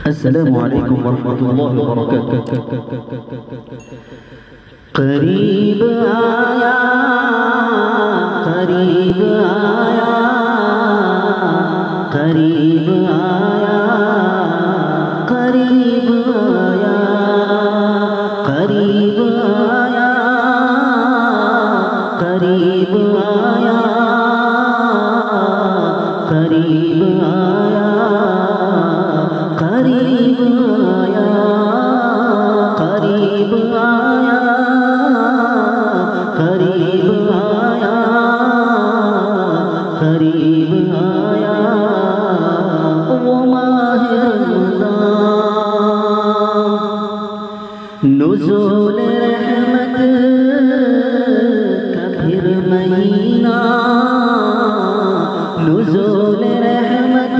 अस्सलामु अलैकुम वरहमतुल्लाहि वबरकातुहू। करीब आया, करीब आया, करीब आया, करीब आया, करीब आया, करीब आया, करीब आया, करीब आया, करीब आया, करीब आया, करीब आया वो माह रमज़ान, नुज़ूल रहमत का फिर महीना, नुज़ूल रहमत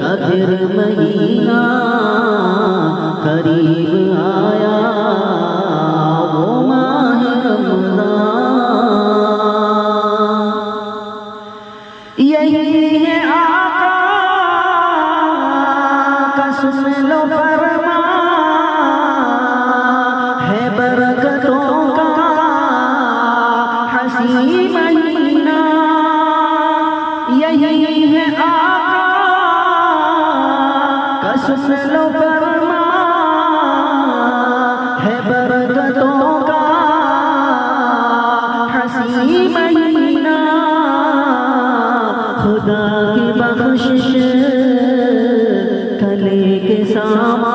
का फिर महीना, करीब आया वो माह रमज़ान। यही है आका का सुन लो फरमा, है बरकतों का हसी महीना। यही है आका का सुन लो फरमा, है बरकतों का हसी महीना। खुदा की बख्शिश कले के सामा,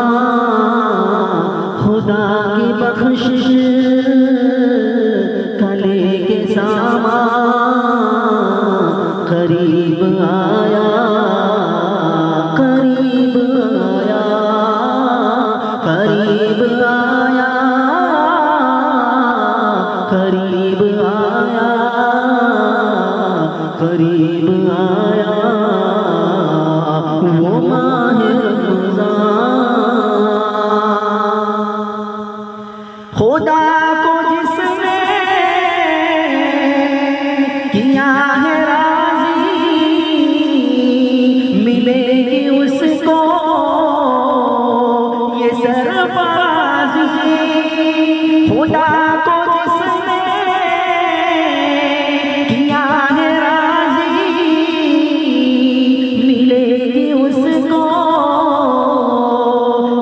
खुदा की बख्शिश कले के सामा, करीब आया, करीब आया, करीब आया, करीब आया, करीब आया वो माह रमज़ान। खुदा को जिसने किया है राज़ी, मिलेगी उसको ये सरफराज़ी। खुदा को जिसने किया है राज़ी, मिलेगी उसको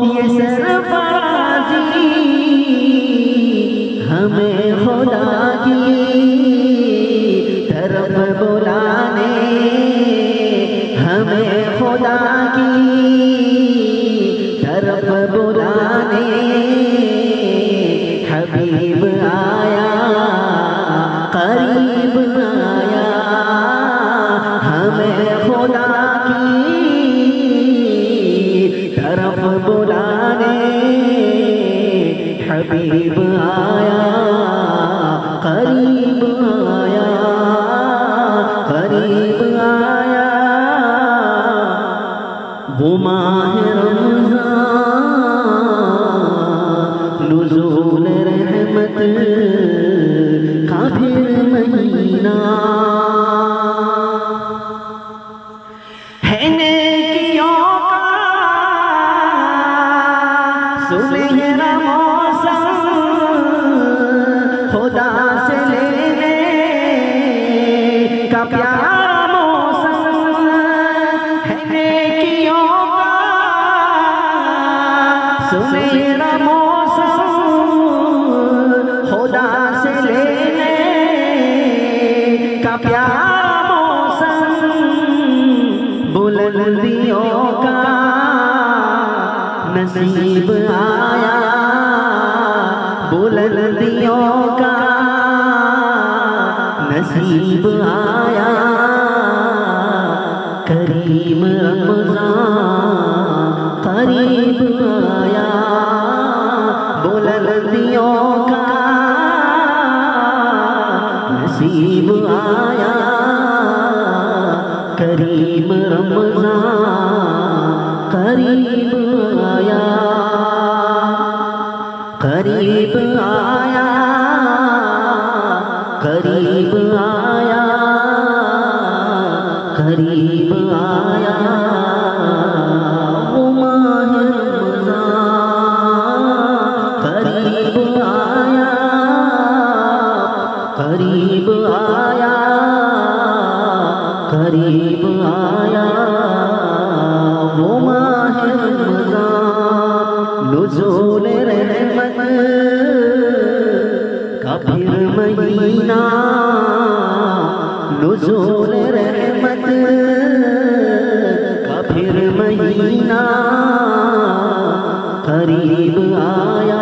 ये सरफराज़ी। हमें खुदा की तरफ बुलाने, हमें खुदा की तरफ बुलाने, हबीब आया, करीब आया। हमें खुदा की तरफ बुलाने, हबीब आया, करीब आया, करीब आया वो माह रमज़ान, नुज़ूल रहमत का फिर महीना। है नेकियों का सुनहरा मौसम, खुदा से लेने का प्यारा मौसम। है नेकियों का सुनहरा मौसम, खुदा से लेने का प्यारा मौसम। बुलंदियों का नसीब आया, बुलंदियों का नसीब आया, करीम रमज़ान, करीब आया बुलंदियों का नसीब आया, करीम रमज़ान, करीब आया, करीब आया, करीब आया, करीब आया। आया वो माह रमज़ान नुज़ूल रहमत का फिर महीना नुज़ूल रहमत का फिर महीना करीब आया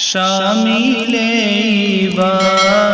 शामिल इबादत